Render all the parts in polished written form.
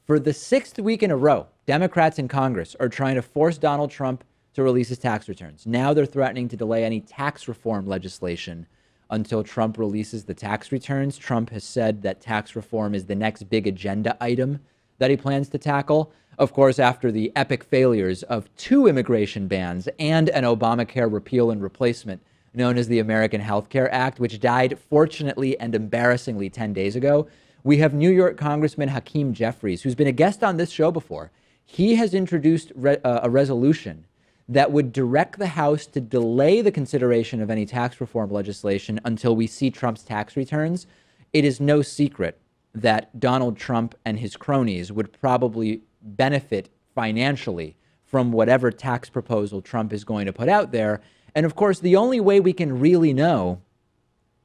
For the sixth week in a row, Democrats in Congress are trying to force Donald Trump to release his tax returns. Now they're threatening to delay any tax reform legislation until Trump releases the tax returns. Trump has said that tax reform is the next big agenda item that he plans to tackle. Of course, after the epic failures of 2 immigration bans and an Obamacare repeal and replacement known as the American Health Care Act, which died fortunately and embarrassingly 10 days ago, we have New York Congressman Hakeem Jeffries, who's been a guest on this show before. He has introduced a resolution that would direct the House to delay the consideration of any tax reform legislation until we see Trump's tax returns. It is no secret that Donald Trump and his cronies would probably benefit financially from whatever tax proposal Trump is going to put out there. And of course, the only way we can really know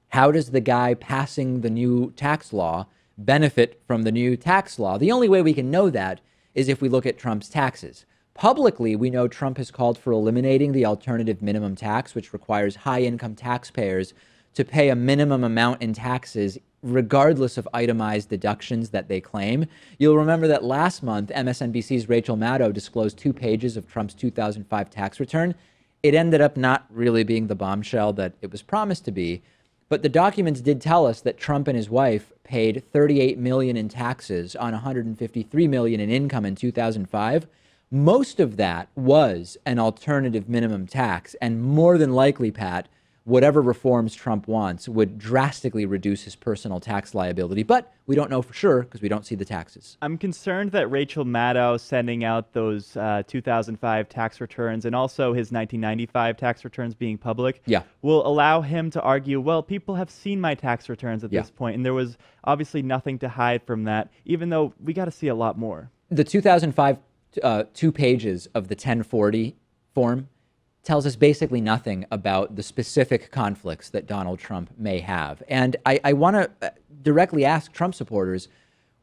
how does the guy passing the new tax law benefit from the new tax law, the only way we can know that is if we look at Trump's taxes. Publicly, we know Trump has called for eliminating the alternative minimum tax, which requires high-income taxpayers to pay a minimum amount in taxes regardless of itemized deductions that they claim. You'll remember that last month, MSNBC's Rachel Maddow disclosed 2 pages of Trump's 2005 tax return. It ended up not really being the bombshell that it was promised to be, but the documents did tell us that Trump and his wife paid $38 million in taxes on $153 million in income in 2005. Most of that was an alternative minimum tax, and more than likely, Pat, whatever reforms Trump wants would drastically reduce his personal tax liability. But we don't know for sure because we don't see the taxes. I'm concerned that Rachel Maddow sending out those 2005 tax returns and also his 1995 tax returns being public will allow him to argue, well, people have seen my tax returns at this point, and there was obviously nothing to hide from that, even though we got to see a lot more. The 2005 2 pages of the 1040 form tells us basically nothing about the specific conflicts that Donald Trump may have. And I want to directly ask Trump supporters,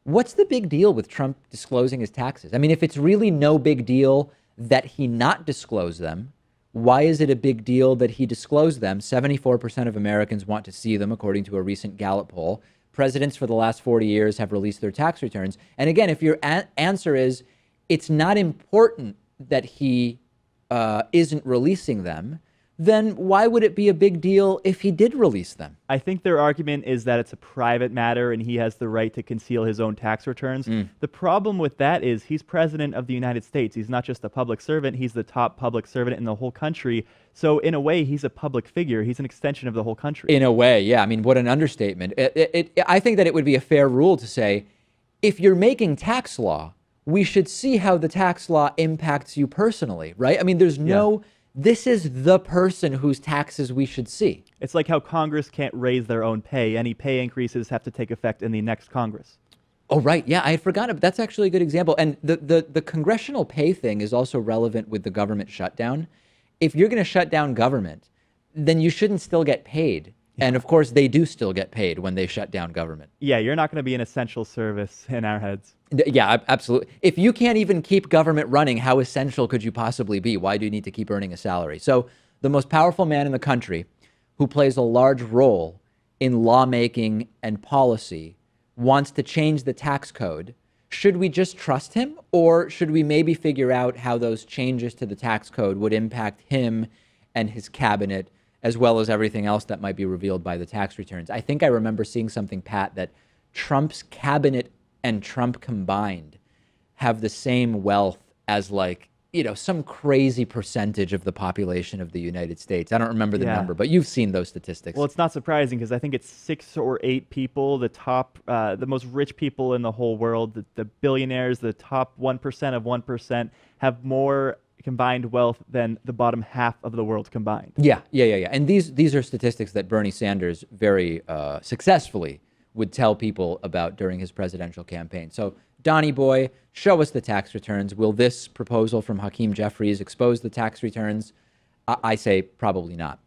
what's the big deal with Trump disclosing his taxes? I mean, if it's really no big deal that he not disclose them, why is it a big deal that he disclosed them? 74% of Americans want to see them, according to a recent Gallup poll. Presidents for the last 40 years have released their tax returns. And again, if your answer is it's not important that he isn't releasing them, then why would it be a big deal if he did release them? I think their argument is that it's a private matter and he has the right to conceal his own tax returns. The problem with that is he's president of the United States. He's not just a public servant. He's the top public servant in the whole country. So in a way, he's a public figure. He's an extension of the whole country. In a way, yeah. I mean, what an understatement. I think that it would be a fair rule to say, if you're making tax law, we should see how the tax law impacts you personally, right? I mean, there's this is the person whose taxes we should see. It's like how Congress can't raise their own pay. Any pay increases have to take effect in the next Congress. Oh, right. Yeah, I had forgotten. That's actually a good example. And the congressional pay thing is also relevant with the government shutdown. If you're going to shut down government, then you shouldn't still get paid. And of course, they do still get paid when they shut down government. Yeah, you're not going to be an essential service in our heads. Yeah, absolutely. If you can't even keep government running, how essential could you possibly be? Why do you need to keep earning a salary? So the most powerful man in the country who plays a large role in lawmaking and policy wants to change the tax code. Should we just trust him, or should we maybe figure out how those changes to the tax code would impact him and his cabinet, as well as everything else that might be revealed by the tax returns? I think I remember seeing something, Pat, that Trump's cabinet and Trump combined have the same wealth as, like, you know, some crazy percentage of the population of the United States. I don't remember the number, but you've seen those statistics. Well, it's not surprising because I think it's 6 or 8 people, the top, the most rich people in the whole world, the billionaires, the top 1% of 1% have more combined wealth than the bottom half of the world combined. Yeah. And these are statistics that Bernie Sanders very successfully would tell people about during his presidential campaign. So, Donnie boy, show us the tax returns. Will this proposal from Hakeem Jeffries expose the tax returns? I say probably not.